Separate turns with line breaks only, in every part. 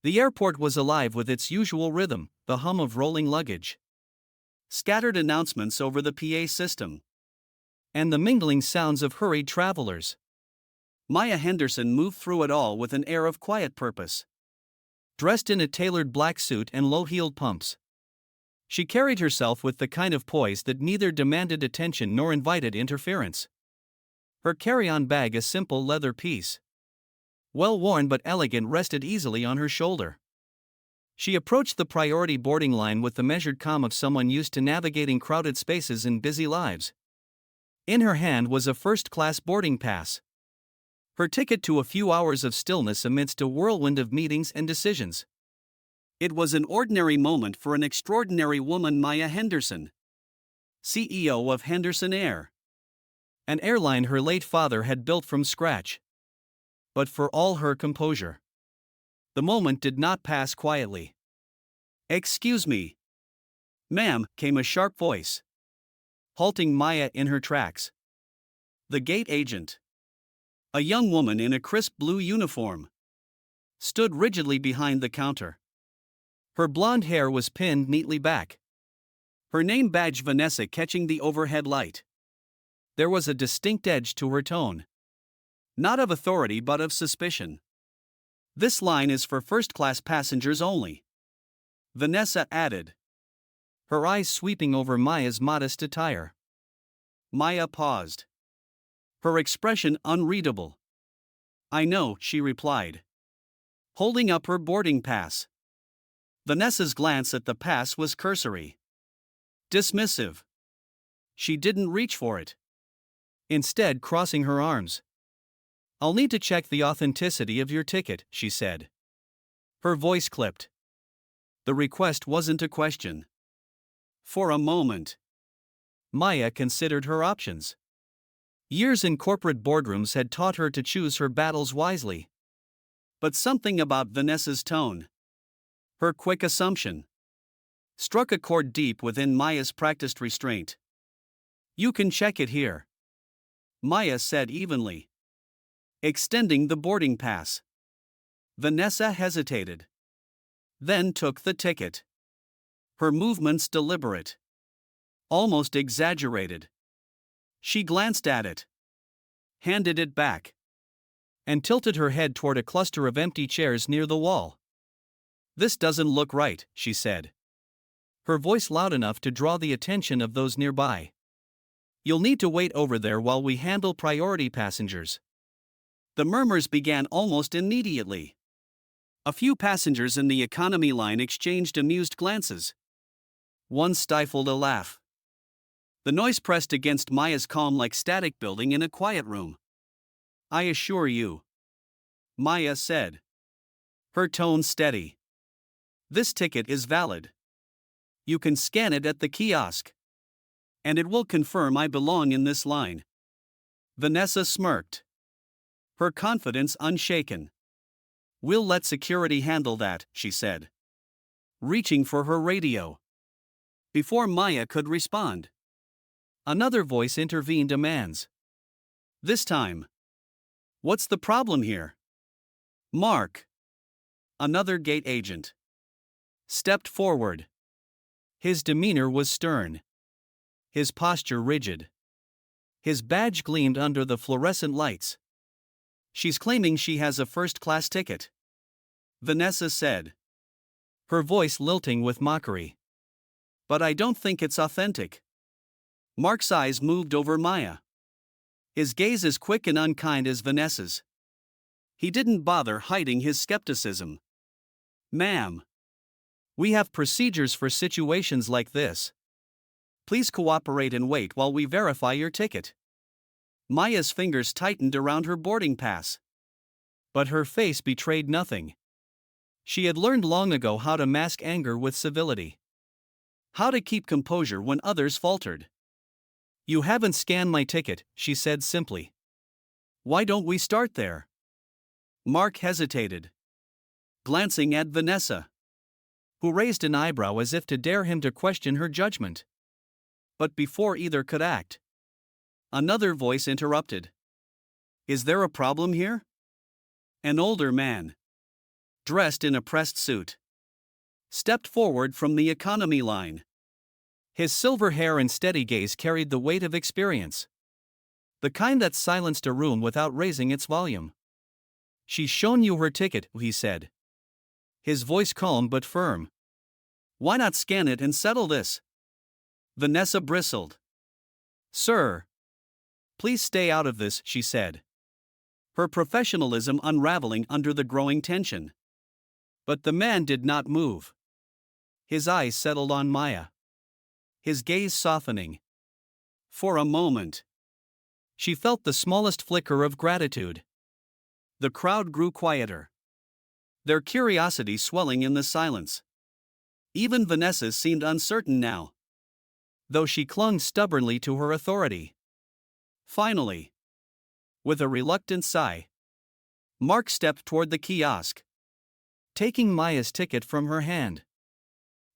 The airport was alive with its usual rhythm, the hum of rolling luggage, scattered announcements over the PA system, and the mingling sounds of hurried travelers. Maya Henderson moved through it all with an air of quiet purpose. Dressed in a tailored black suit and low-heeled pumps, she carried herself with the kind of poise that neither demanded attention nor invited interference. Her carry-on bag, a simple leather piece, well worn but elegant, rested easily on her shoulder. She approached the priority boarding line with the measured calm of someone used to navigating crowded spaces in busy lives. In her hand was a first-class boarding pass, her ticket to a few hours of stillness amidst a whirlwind of meetings and decisions. It was an ordinary moment for an extraordinary woman, Maya Henderson, CEO of Henderson Air, an airline her late father had built from scratch. But for all her composure, the moment did not pass quietly. "Excuse me, ma'am," came a sharp voice, halting Maya in her tracks. The gate agent, a young woman in a crisp blue uniform, stood rigidly behind the counter. Her blonde hair was pinned neatly back, her name badge Vanessa catching the overhead light. There was a distinct edge to her tone, not of authority but of suspicion. "This line is for first-class passengers only," Vanessa added, her eyes sweeping over Maya's modest attire. Maya paused, her expression unreadable. "I know," she replied, holding up her boarding pass. Vanessa's glance at the pass was cursory, dismissive. She didn't reach for it, instead crossing her arms. "I'll need to check the authenticity of your ticket," she said. Her voice clipped. The request wasn't a question. For a moment, Maya considered her options. Years in corporate boardrooms had taught her to choose her battles wisely. But something about Vanessa's tone, her quick assumption, struck a chord deep within Maya's practiced restraint. "You can check it here," Maya said evenly, extending the boarding pass. Vanessa hesitated, then took the ticket. Her movements deliberate, almost exaggerated. She glanced at it, handed it back, and tilted her head toward a cluster of empty chairs near the wall. "This doesn't look right," she said, her voice loud enough to draw the attention of those nearby. "You'll need to wait over there while we handle priority passengers." The murmurs began almost immediately. A few passengers in the economy line exchanged amused glances. One stifled a laugh. The noise pressed against Maya's calm like static building in a quiet room. "I assure you," Maya said, her tone steady, "this ticket is valid. You can scan it at the kiosk, and it will confirm I belong in this line." Vanessa smirked, her confidence unshaken. "We'll let security handle that," she said, reaching for her radio. Before Maya could respond, another voice intervened, demands. This time, "What's the problem here?" Mark, another gate agent, stepped forward. His demeanor was stern, his posture rigid. His badge gleamed under the fluorescent lights. "She's claiming she has a first-class ticket," Vanessa said, her voice lilting with mockery. "But I don't think it's authentic." Mark's eyes moved over Maya, his gaze as quick and unkind as Vanessa's. He didn't bother hiding his skepticism. "Ma'am, we have procedures for situations like this. Please cooperate and wait while we verify your ticket." Maya's fingers tightened around her boarding pass, but her face betrayed nothing. She had learned long ago how to mask anger with civility, how to keep composure when others faltered. "You haven't scanned my ticket," she said simply. "Why don't we start there?" Mark hesitated, glancing at Vanessa, who raised an eyebrow as if to dare him to question her judgment. But before either could act, another voice interrupted. "Is there a problem here?" An older man, dressed in a pressed suit, stepped forward from the economy line. His silver hair and steady gaze carried the weight of experience. The kind that silenced a room without raising its volume. "She's shown you her ticket," he said. His voice calm but firm. "Why not scan it and settle this?" Vanessa bristled. "Sir, please stay out of this," she said, her professionalism unraveling under the growing tension. But the man did not move. His eyes settled on Maya, his gaze softening. For a moment, she felt the smallest flicker of gratitude. The crowd grew quieter, their curiosity swelling in the silence. Even Vanessa's seemed uncertain now, though she clung stubbornly to her authority. Finally, with a reluctant sigh, Mark stepped toward the kiosk, taking Maya's ticket from her hand.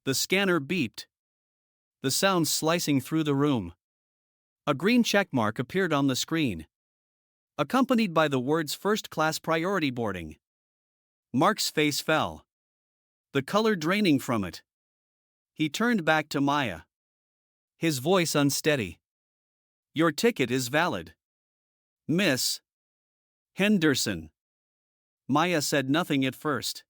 The scanner beeped, the sound slicing through the room. A green checkmark appeared on the screen, accompanied by the words "First-Class Priority Boarding." Mark's face fell, the color draining from it. He turned back to Maya, his voice unsteady. "Your ticket is valid, Miss Henderson." Maya said nothing at first,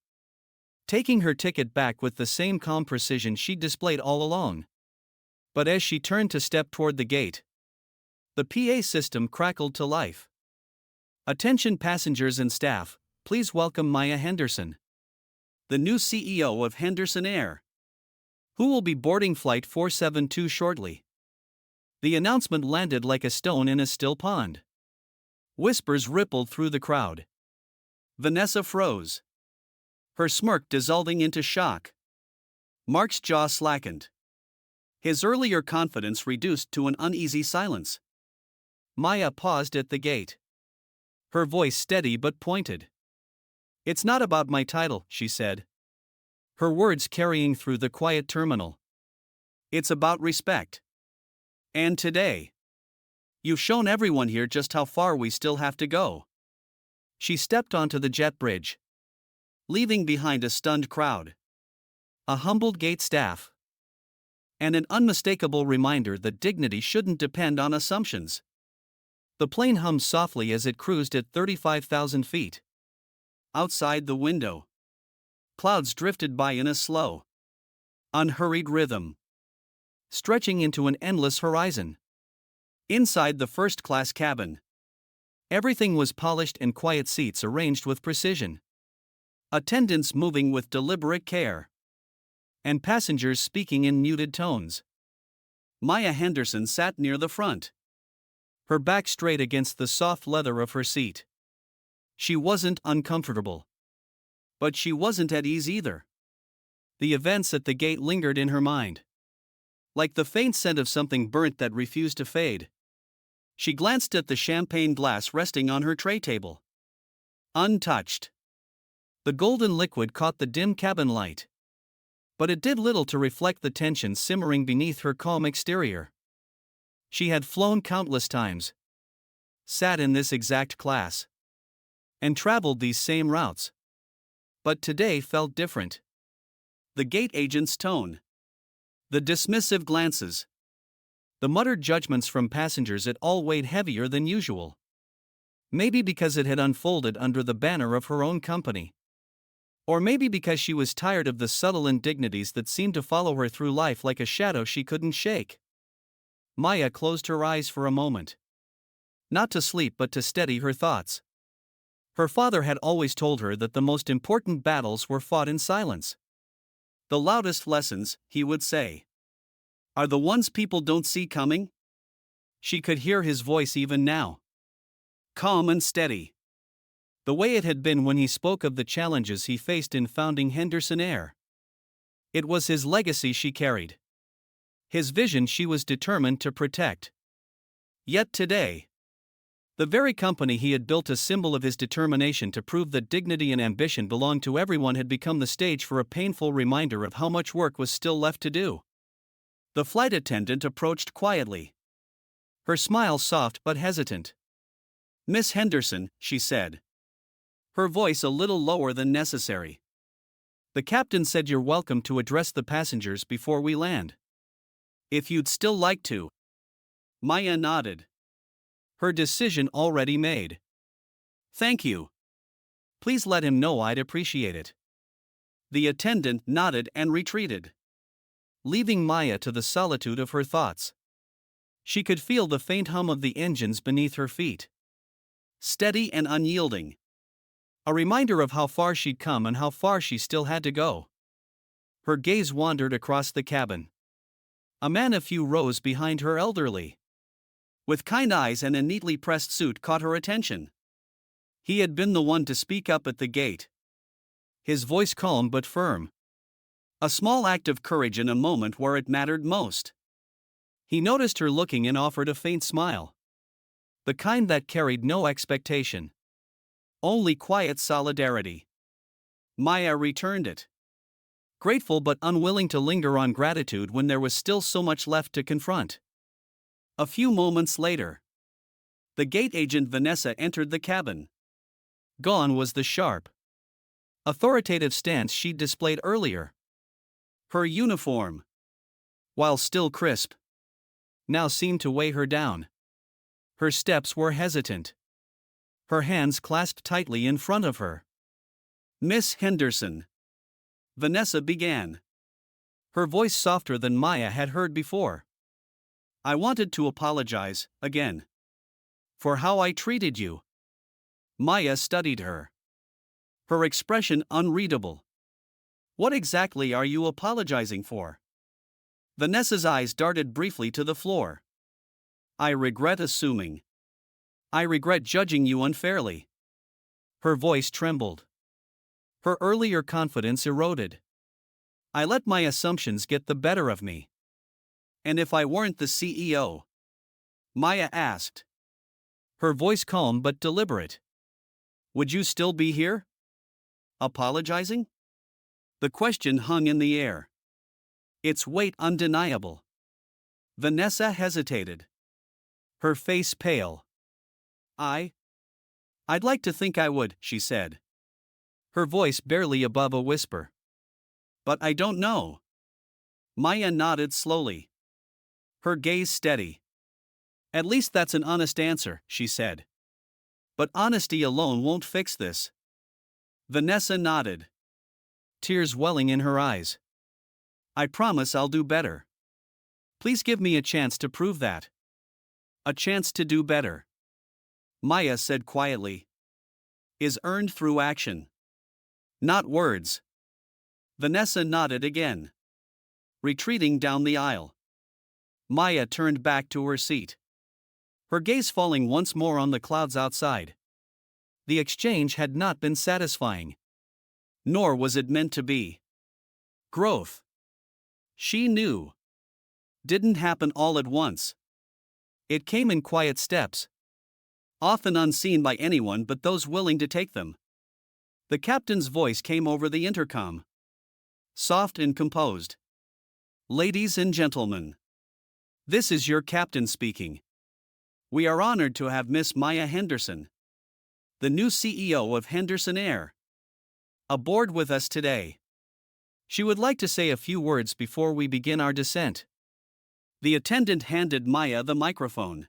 taking her ticket back with the same calm precision she'd displayed all along. But as she turned to step toward the gate, the PA system crackled to life. "Attention passengers and staff, please welcome Maya Henderson, the new CEO of Henderson Air, who will be boarding Flight 472 shortly." The announcement landed like a stone in a still pond. Whispers rippled through the crowd. Vanessa froze, her smirk dissolving into shock. Mark's jaw slackened, his earlier confidence reduced to an uneasy silence. Maya paused at the gate, her voice steady but pointed. "It's not about my title," she said, her words carrying through the quiet terminal. "It's about respect. And today, you've shown everyone here just how far we still have to go." She stepped onto the jet bridge, leaving behind a stunned crowd, a humbled gate staff, and an unmistakable reminder that dignity shouldn't depend on assumptions. The plane hummed softly as it cruised at 35,000 feet. Outside the window, clouds drifted by in a slow, unhurried rhythm, stretching into an endless horizon. Inside the first-class cabin, everything was polished and quiet, seats arranged with precision, attendants moving with deliberate care, and passengers speaking in muted tones. Maya Henderson sat near the front, her back straight against the soft leather of her seat. She wasn't uncomfortable, but she wasn't at ease either. The events at the gate lingered in her mind, like the faint scent of something burnt that refused to fade. She glanced at the champagne glass resting on her tray table, untouched. The golden liquid caught the dim cabin light, but it did little to reflect the tension simmering beneath her calm exterior. She had flown countless times, sat in this exact class, and traveled these same routes. But today felt different. The gate agent's tone, the dismissive glances, the muttered judgments from passengers, it all weighed heavier than usual. Maybe because it had unfolded under the banner of her own company. Or maybe because she was tired of the subtle indignities that seemed to follow her through life like a shadow she couldn't shake. Maya closed her eyes for a moment. Not to sleep but to steady her thoughts. Her father had always told her that the most important battles were fought in silence. The loudest lessons, he would say, are the ones people don't see coming. She could hear his voice even now, calm and steady, the way it had been when he spoke of the challenges he faced in founding Henderson Air. It was his legacy she carried, his vision she was determined to protect. Yet today, the very company he had built, a symbol of his determination to prove that dignity and ambition belonged to everyone, had become the stage for a painful reminder of how much work was still left to do. The flight attendant approached quietly, her smile soft but hesitant. "Miss Henderson," she said, her voice a little lower than necessary, The captain said you're welcome to address the passengers before we land. If you'd still like to. Maya nodded. Her decision already made. Thank you. Please let him know I'd appreciate it. The attendant nodded and retreated, leaving Maya to the solitude of her thoughts. She could feel the faint hum of the engines beneath her feet. Steady and unyielding. A reminder of how far she'd come and how far she still had to go. Her gaze wandered across the cabin. A man a few rows behind her, elderly, with kind eyes and a neatly pressed suit, caught her attention. He had been the one to speak up at the gate. His voice calm but firm. A small act of courage in a moment where it mattered most. He noticed her looking and offered a faint smile. The kind that carried no expectation. Only quiet solidarity. Maya returned it. Grateful but unwilling to linger on gratitude when there was still so much left to confront. A few moments later, the gate agent Vanessa entered the cabin. Gone was the sharp, authoritative stance she'd displayed earlier. Her uniform, while still crisp, now seemed to weigh her down. Her steps were hesitant. Her hands clasped tightly in front of her. Miss Henderson, Vanessa began, her voice softer than Maya had heard before. I wanted to apologize, again, for how I treated you. Maya studied her, her expression unreadable. What exactly are you apologizing for? Vanessa's eyes darted briefly to the floor. I regret assuming. I regret judging you unfairly. Her voice trembled. Her earlier confidence eroded. I let my assumptions get the better of me. And if I weren't the CEO? Maya asked, her voice calm but deliberate. Would you still be here? Apologizing? The question hung in the air. Its weight undeniable. Vanessa hesitated, her face pale. I'd like to think I would, she said, her voice barely above a whisper. But I don't know. Maya nodded slowly, her gaze steady. At least that's an honest answer, she said. But honesty alone won't fix this. Vanessa nodded, tears welling in her eyes. I promise I'll do better. Please give me a chance to prove that. A chance to do better. Maya said quietly. Is earned through action, not words. Vanessa nodded again, retreating down the aisle. Maya turned back to her seat, her gaze falling once more on the clouds outside. The exchange had not been satisfying. Nor was it meant to be. Growth, she knew, didn't happen all at once. It came in quiet steps, often unseen by anyone but those willing to take them. The captain's voice came over the intercom, soft and composed. Ladies and gentlemen, this is your captain speaking. We are honored to have Miss Maya Henderson, the new CEO of Henderson Air, aboard with us today. She would like to say a few words before we begin our descent. The attendant handed Maya the microphone.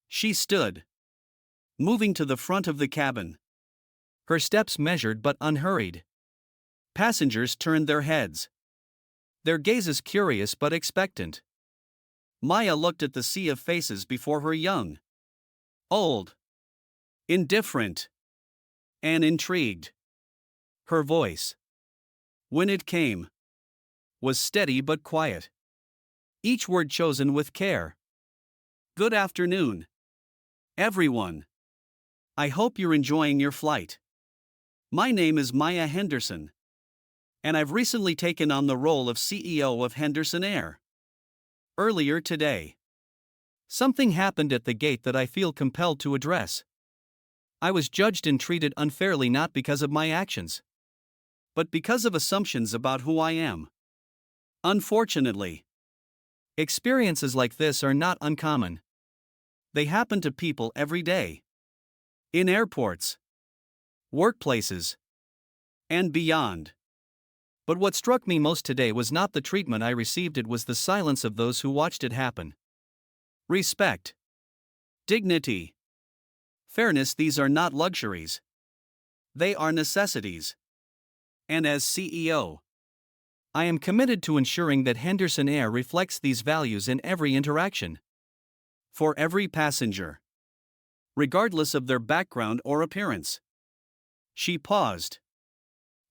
She stood, moving to the front of the cabin, her steps measured but unhurried. Passengers turned their heads, their gazes curious but expectant. Maya looked at the sea of faces before her, young, old, indifferent, and intrigued. Her voice, when it came, was steady but quiet, each word chosen with care. Good afternoon, everyone. I hope you're enjoying your flight. My name is Maya Henderson, and I've recently taken on the role of CEO of Henderson Air. Earlier today, something happened at the gate that I feel compelled to address. I was judged and treated unfairly not because of my actions, but because of assumptions about who I am. Unfortunately, experiences like this are not uncommon. They happen to people every day. In airports, workplaces, and beyond. But what struck me most today was not the treatment I received, it was the silence of those who watched it happen. Respect. Dignity. Fairness, these are not luxuries. They are necessities. And as CEO, I am committed to ensuring that Henderson Air reflects these values in every interaction. For every passenger, regardless of their background or appearance. She paused,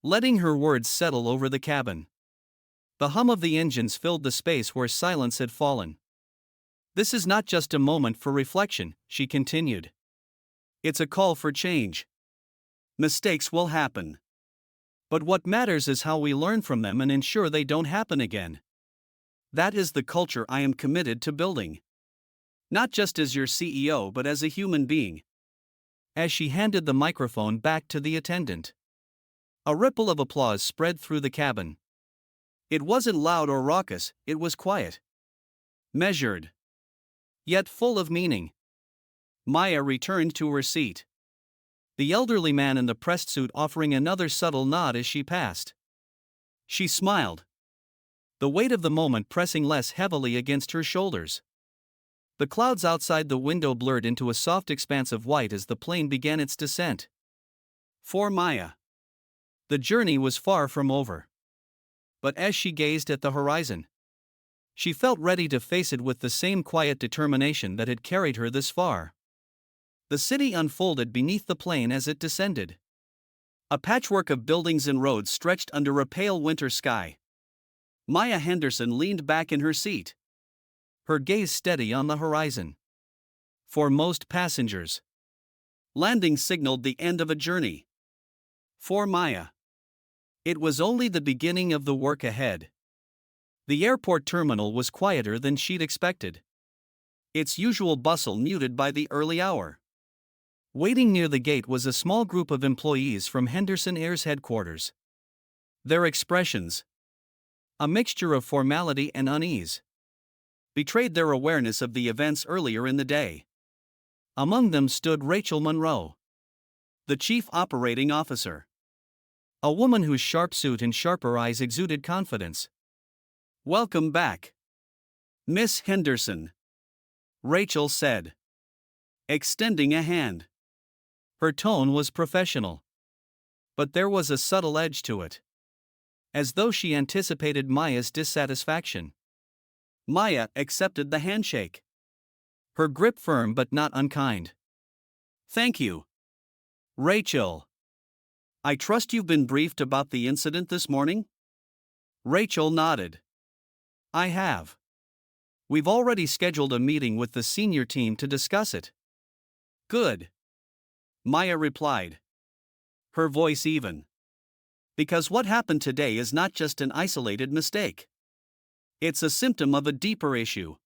letting her words settle over the cabin. The hum of the engines filled the space where silence had fallen. This is not just a moment for reflection, she continued. It's a call for change. Mistakes will happen. But what matters is how we learn from them and ensure they don't happen again. That is the culture I am committed to building. Not just as your CEO, but as a human being. As she handed the microphone back to the attendant, a ripple of applause spread through the cabin. It wasn't loud or raucous, it was quiet, measured, yet full of meaning. Maya returned to her seat, the elderly man in the pressed suit offering another subtle nod as she passed. She smiled, the weight of the moment pressing less heavily against her shoulders. The clouds outside the window blurred into a soft expanse of white as the plane began its descent. For Maya, the journey was far from over. But as she gazed at the horizon, she felt ready to face it with the same quiet determination that had carried her this far. The city unfolded beneath the plane as it descended. A patchwork of buildings and roads stretched under a pale winter sky. Maya Henderson leaned back in her seat, her gaze steady on the horizon. For most passengers, landing signaled the end of a journey. For Maya, it was only the beginning of the work ahead. The airport terminal was quieter than she'd expected, its usual bustle muted by the early hour. Waiting near the gate was a small group of employees from Henderson Air's headquarters. Their expressions, a mixture of formality and unease, betrayed their awareness of the events earlier in the day. Among them stood Rachel Monroe, the chief operating officer, a woman whose sharp suit and sharper eyes exuded confidence. "Welcome back, Miss Henderson," Rachel said, extending a hand. Her tone was professional, but there was a subtle edge to it, as though she anticipated Maya's dissatisfaction. Maya accepted the handshake, her grip firm but not unkind. "Thank you, Rachel. I trust you've been briefed about the incident this morning?" Rachel nodded. "I have. We've already scheduled a meeting with the senior team to discuss it." "Good," Maya replied, her voice even. "Because what happened today is not just an isolated mistake. It's a symptom of a deeper issue,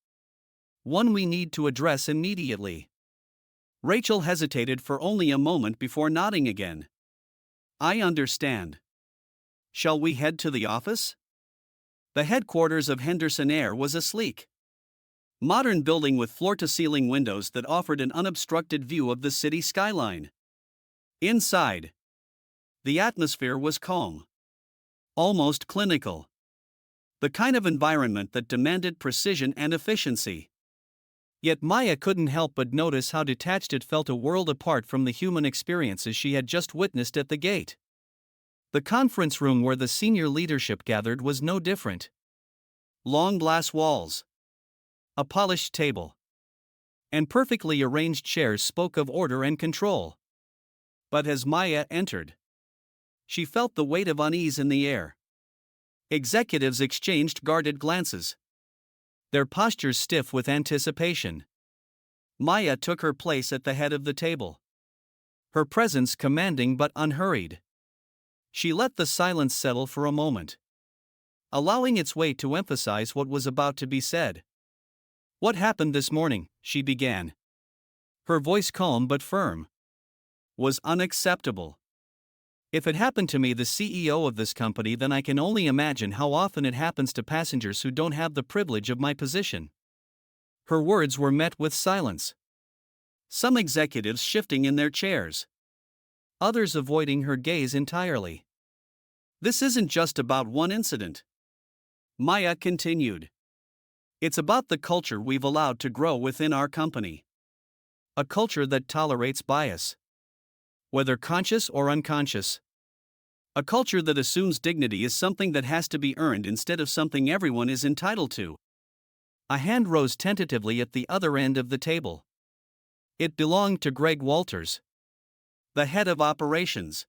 one we need to address immediately." Rachel hesitated for only a moment before nodding again. "I understand. Shall we head to the office?" The headquarters of Henderson Air was a sleek, modern building with floor-to-ceiling windows that offered an unobstructed view of the city skyline. Inside, the atmosphere was calm, almost clinical, the kind of environment that demanded precision and efficiency. Yet Maya couldn't help but notice how detached it felt, a world apart from the human experiences she had just witnessed at the gate. The conference room where the senior leadership gathered was no different. Long glass walls, a polished table, and perfectly arranged chairs spoke of order and control. But as Maya entered, she felt the weight of unease in the air. Executives exchanged guarded glances, their postures stiff with anticipation. Maya took her place at the head of the table, her presence commanding but unhurried. She let the silence settle for a moment, allowing its weight to emphasize what was about to be said. "What happened this morning," she began, her voice calm but firm, "was unacceptable. If it happened to me, the CEO of this company, then I can only imagine how often it happens to passengers who don't have the privilege of my position." Her words were met with silence, some executives shifting in their chairs, others avoiding her gaze entirely. This isn't just about one incident. Maya continued. It's about the culture we've allowed to grow within our company. A culture that tolerates bias, whether conscious or unconscious. A culture that assumes dignity is something that has to be earned instead of something everyone is entitled to. A hand rose tentatively at the other end of the table. It belonged to Greg Walters, the head of operations.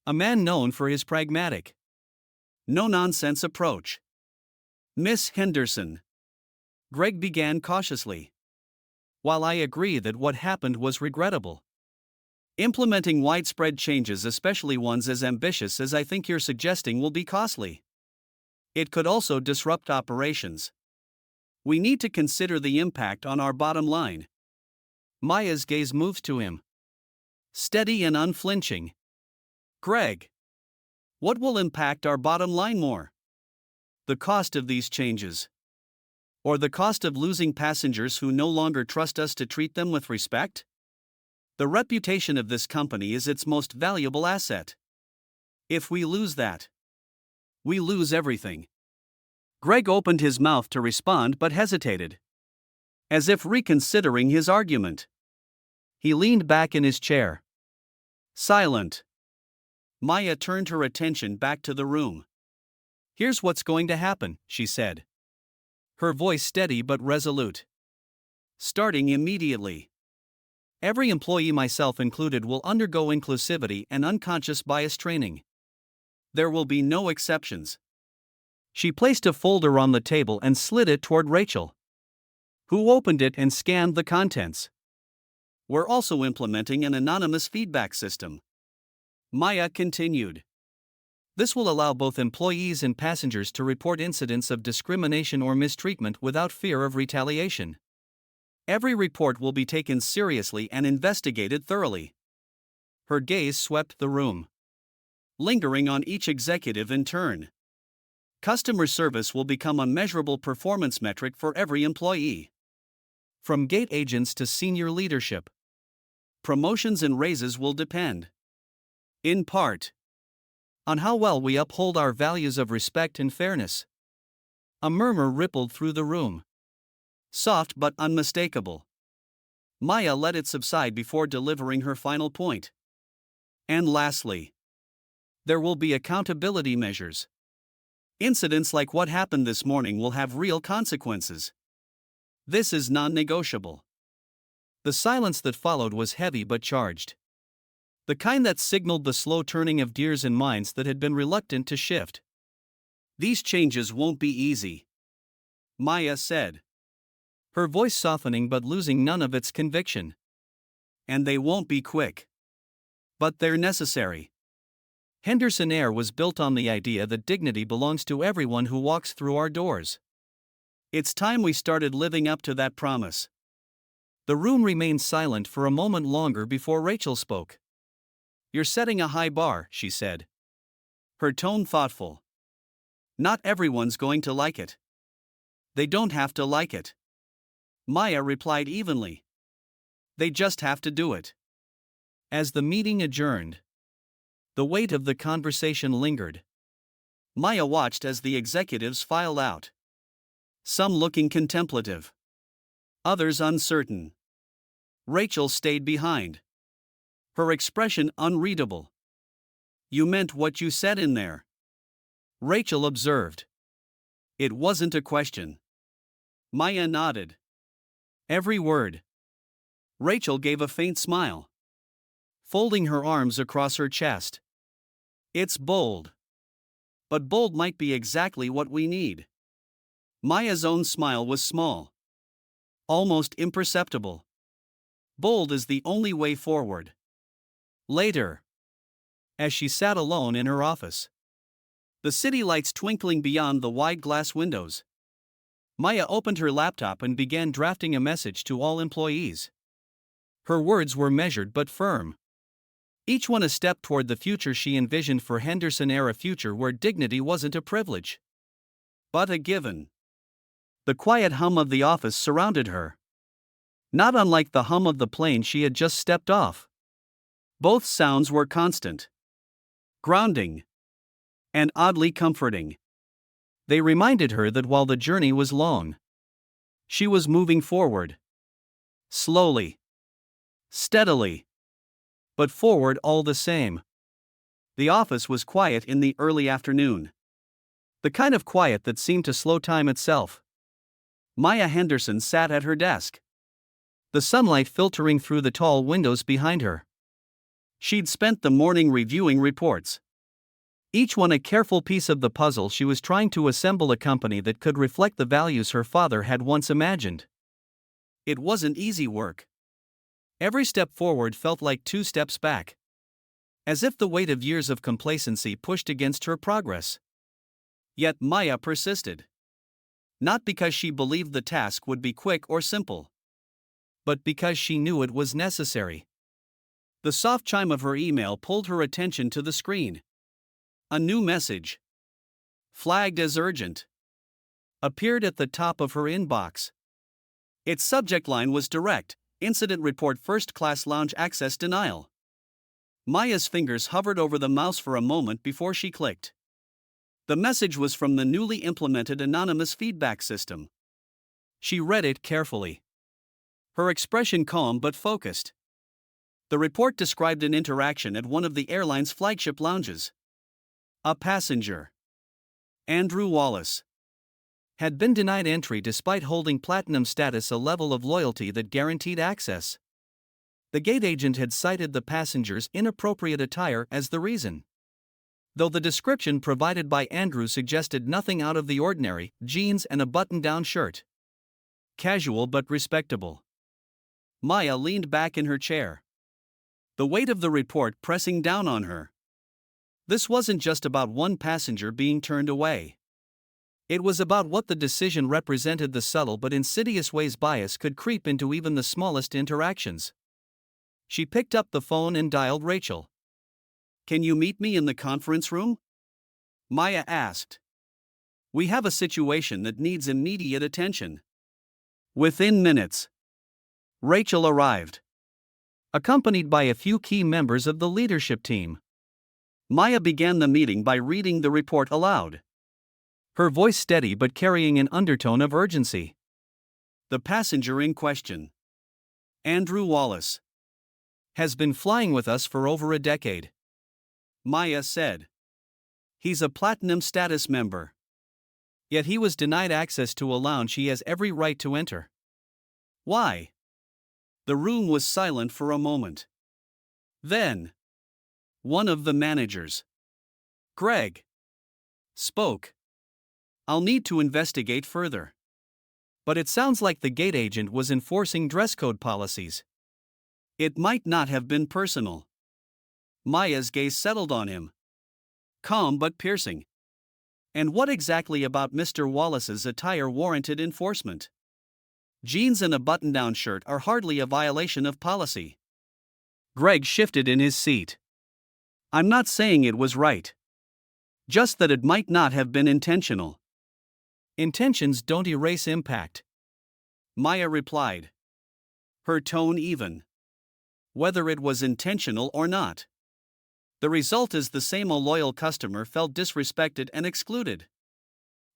A man known for his pragmatic, no-nonsense approach. Miss Henderson, Greg began cautiously. While I agree that what happened was regrettable, implementing widespread changes, especially ones as ambitious as I think you're suggesting, will be costly. It could also disrupt operations. We need to consider the impact on our bottom line. Maya's gaze moves to him, steady and unflinching. Greg, what will impact our bottom line more? The cost of these changes? Or the cost of losing passengers who no longer trust us to treat them with respect? The reputation of this company is its most valuable asset. If we lose that, we lose everything. Greg opened his mouth to respond but hesitated, as if reconsidering his argument. He leaned back in his chair, silent. Maya turned her attention back to the room. Here's what's going to happen, she said, her voice steady but resolute. Starting immediately, every employee, myself included, will undergo inclusivity and unconscious bias training. There will be no exceptions. She placed a folder on the table and slid it toward Rachel, who opened it and scanned the contents. We're also implementing an anonymous feedback system. Maya continued. This will allow both employees and passengers to report incidents of discrimination or mistreatment without fear of retaliation. Every report will be taken seriously and investigated thoroughly. Her gaze swept the room, lingering on each executive in turn. Customer service will become a measurable performance metric for every employee. From gate agents to senior leadership, promotions and raises will depend, in part, on how well we uphold our values of respect and fairness. A murmur rippled through the room, soft but unmistakable. Maya let it subside before delivering her final point. And lastly, there will be accountability measures. Incidents like what happened this morning will have real consequences. This is non-negotiable. The silence that followed was heavy but charged. The kind that signaled the slow turning of gears in minds that had been reluctant to shift. These changes won't be easy, Maya said, her voice softening but losing none of its conviction. And they won't be quick. But they're necessary. Henderson Air was built on the idea that dignity belongs to everyone who walks through our doors. It's time we started living up to that promise. The room remained silent for a moment longer before Rachel spoke. You're setting a high bar, she said, her tone thoughtful. Not everyone's going to like it. They don't have to like it, Maya replied evenly. They just have to do it. As the meeting adjourned, the weight of the conversation lingered. Maya watched as the executives filed out, some looking contemplative, others uncertain. Rachel stayed behind, her expression unreadable. You meant what you said in there, Rachel observed. It wasn't a question. Maya nodded. Every word. Rachel gave a faint smile, folding her arms across her chest. It's bold. But bold might be exactly what we need. Maya's own smile was small, almost imperceptible. Bold is the only way forward. Later, as she sat alone in her office, the city lights twinkling beyond the wide glass windows, Maya opened her laptop and began drafting a message to all employees. Her words were measured but firm, each one a step toward the future she envisioned for Henderson Air, a future where dignity wasn't a privilege, but a given. The quiet hum of the office surrounded her, not unlike the hum of the plane she had just stepped off. Both sounds were constant, grounding, and oddly comforting. They reminded her that while the journey was long, she was moving forward. Slowly, steadily, but forward all the same. The office was quiet in the early afternoon. The kind of quiet that seemed to slow time itself. Maya Henderson sat at her desk, the sunlight filtering through the tall windows behind her. She'd spent the morning reviewing reports, each one a careful piece of the puzzle she was trying to assemble a company that could reflect the values her father had once imagined. It wasn't easy work. Every step forward felt like 2 steps back, as if the weight of years of complacency pushed against her progress. Yet Maya persisted. Not because she believed the task would be quick or simple, but because she knew it was necessary. The soft chime of her email pulled her attention to the screen. A new message, flagged as urgent, appeared at the top of her inbox. Its subject line was direct: Incident Report, First Class Lounge Access Denial. Maya's fingers hovered over the mouse for a moment before she clicked. The message was from the newly implemented anonymous feedback system. She read it carefully, her expression calm but focused. The report described an interaction at one of the airline's flagship lounges. A passenger, Andrew Wallace, had been denied entry despite holding platinum status, a level of loyalty that guaranteed access. The gate agent had cited the passenger's inappropriate attire as the reason, though the description provided by Andrew suggested nothing out of the ordinary: jeans and a button-down shirt. Casual but respectable. Maya leaned back in her chair, the weight of the report pressing down on her. This wasn't just about one passenger being turned away. It was about what the decision represented: the subtle but insidious ways bias could creep into even the smallest interactions. She picked up the phone and dialed Rachel. "Can you meet me in the conference room?" Maya asked. "We have a situation that needs immediate attention." Within minutes, Rachel arrived, accompanied by a few key members of the leadership team. Maya began the meeting by reading the report aloud, her voice steady but carrying an undertone of urgency. The passenger in question, Andrew Wallace, has been flying with us for over a decade, Maya said. He's a platinum status member. Yet he was denied access to a lounge he has every right to enter. Why? The room was silent for a moment. Then, one of the managers, Greg, spoke. "I'll need to investigate further. But it sounds like the gate agent was enforcing dress code policies. It might not have been personal." Maya's gaze settled on him, calm but piercing. "And what exactly about Mr. Wallace's attire warranted enforcement? Jeans and a button-down shirt are hardly a violation of policy." Greg shifted in his seat. "I'm not saying it was right. Just that it might not have been intentional." "Intentions don't erase impact," Maya replied, her tone even. "Whether it was intentional or not, the result is the same: a loyal customer felt disrespected and excluded.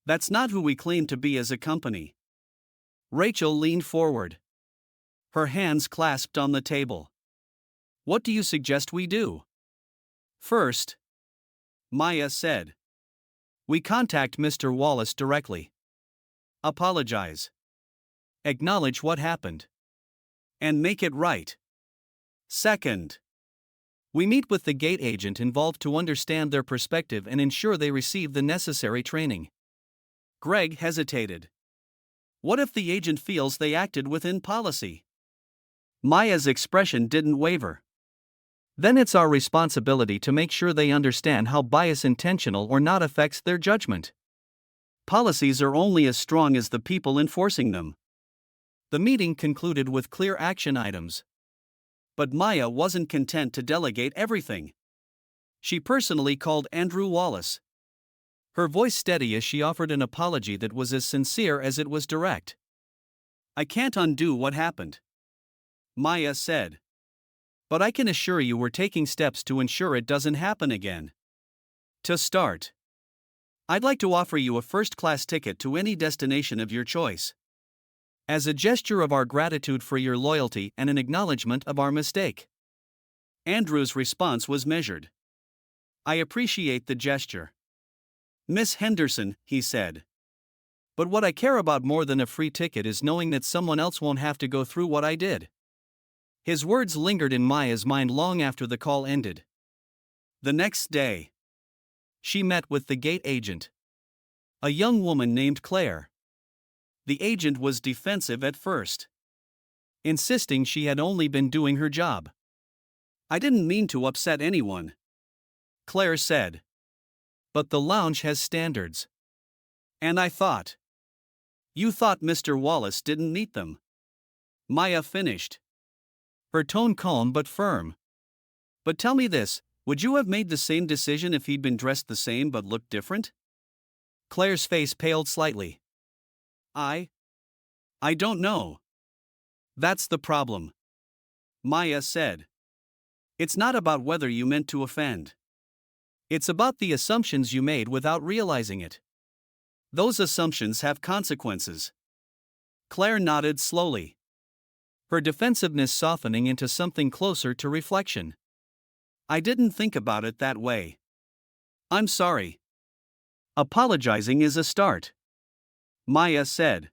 That's not who we claim to be as a company." Rachel leaned forward, her hands clasped on the table. "What do you suggest we do?" "First," Maya said, "we contact Mr. Wallace directly. Apologize. Acknowledge what happened. And make it right. Second, we meet with the gate agent involved to understand their perspective and ensure they receive the necessary training." Greg hesitated. "What if the agent feels they acted within policy?" Maya's expression didn't waver. "Then it's our responsibility to make sure they understand how bias, intentional or not, affects their judgment. Policies are only as strong as the people enforcing them." The meeting concluded with clear action items. But Maya wasn't content to delegate everything. She personally called Andrew Wallace, her voice steady as she offered an apology that was as sincere as it was direct. "I can't undo what happened," Maya said. "But I can assure you we're taking steps to ensure it doesn't happen again. To start, I'd like to offer you a first-class ticket to any destination of your choice. As a gesture of our gratitude for your loyalty and an acknowledgement of our mistake. Andrew's response was measured. I appreciate the gesture, Miss Henderson, he said. But what I care about more than a free ticket is knowing that someone else won't have to go through what I did. His words lingered in Maya's mind long after the call ended. The next day, she met with the gate agent, a young woman named Claire. The agent was defensive at first, insisting she had only been doing her job. I didn't mean to upset anyone, Claire said. But the lounge has standards. And I thought. You thought Mr. Wallace didn't meet them. Maya finished, her tone calm but firm. But tell me this, would you have made the same decision if he'd been dressed the same but looked different? Claire's face paled slightly. I don't know. That's the problem, Maya said. It's not about whether you meant to offend. It's about the assumptions you made without realizing it. Those assumptions have consequences. Claire nodded slowly, her defensiveness softening into something closer to reflection. I didn't think about it that way. I'm sorry. Apologizing is a start, Maya said.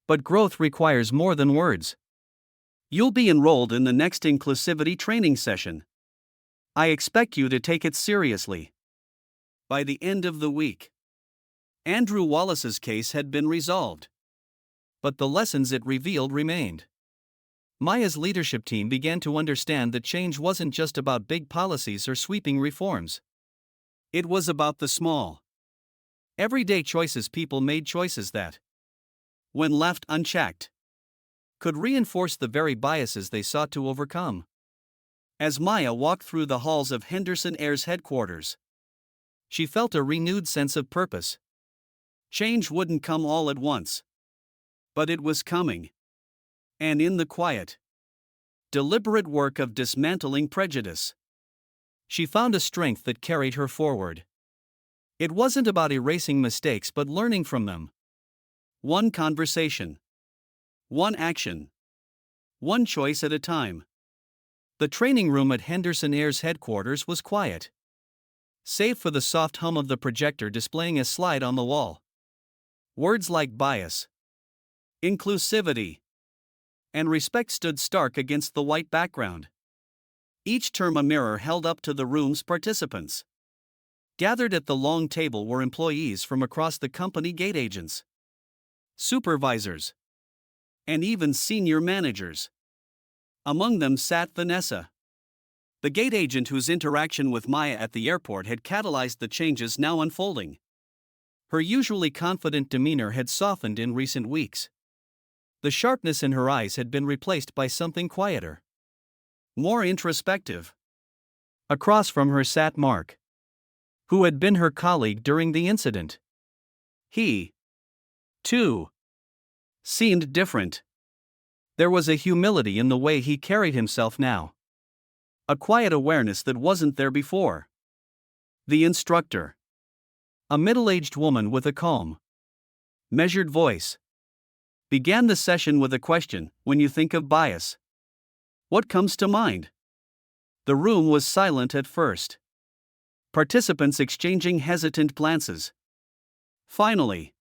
But growth requires more than words. You'll be enrolled in the next inclusivity training session. I expect you to take it seriously. By the end of the week, Andrew Wallace's case had been resolved. But the lessons it revealed remained. Maya's leadership team began to understand that change wasn't just about big policies or sweeping reforms. It was about the small, everyday choices people made, choices that, when left unchecked, could reinforce the very biases they sought to overcome. As Maya walked through the halls of Henderson Air's headquarters, she felt a renewed sense of purpose. Change wouldn't come all at once, but it was coming. And in the quiet, deliberate work of dismantling prejudice, she found a strength that carried her forward. It wasn't about erasing mistakes but learning from them. One conversation, one action, one choice at a time. The training room at Henderson Air's headquarters was quiet, save for the soft hum of the projector displaying a slide on the wall. Words like bias, inclusivity, and respect stood stark against the white background, each term a mirror held up to the room's participants. Gathered at the long table were employees from across the company, gate agents, supervisors, and even senior managers. Among them sat Vanessa, the gate agent whose interaction with Maya at the airport had catalyzed the changes now unfolding. Her usually confident demeanor had softened in recent weeks. The sharpness in her eyes had been replaced by something quieter, more introspective. Across from her sat Mark, who had been her colleague during the incident. He, too, seemed different. There was a humility in the way he carried himself now, a quiet awareness that wasn't there before. The instructor, a middle-aged woman with a calm, measured voice, began the session with a question. When you think of bias, what comes to mind? The room was silent at first, participants exchanging hesitant glances. Finally,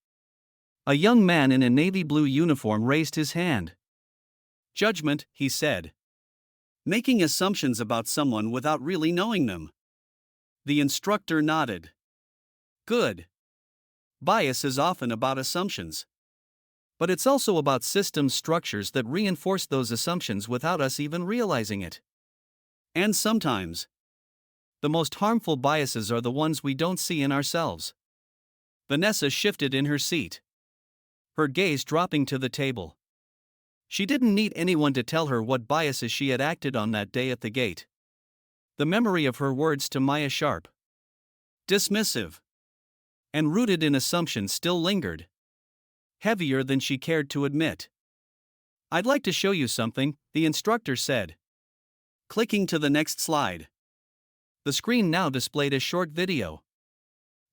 a young man in a navy blue uniform raised his hand. Judgment, he said. Making assumptions about someone without really knowing them. The instructor nodded. Good. Bias is often about assumptions. But it's also about system structures that reinforce those assumptions without us even realizing it. And sometimes, the most harmful biases are the ones we don't see in ourselves. Vanessa shifted in her seat, her gaze dropping to the table. She didn't need anyone to tell her what biases she had acted on that day at the gate. The memory of her words to Maya, sharp, dismissive, and rooted in assumptions, still lingered, heavier than she cared to admit. I'd like to show you something, the instructor said, clicking to the next slide. The screen now displayed a short video.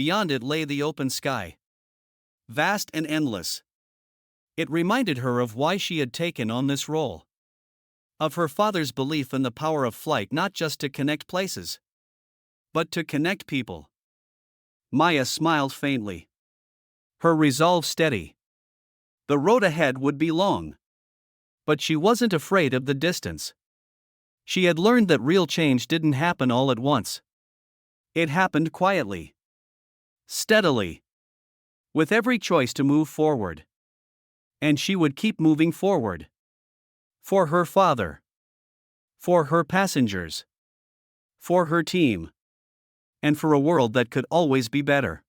beyond it lay the open sky. Vast and endless. It reminded her of why she had taken on this role. Of her father's belief in the power of flight, not just to connect places, but to connect people. Maya smiled faintly, her resolve steady. The road ahead would be long. But she wasn't afraid of the distance. She had learned that real change didn't happen all at once. It happened quietly, steadily, with every choice to move forward. And she would keep moving forward. For her father. For her passengers. For her team. And for a world that could always be better.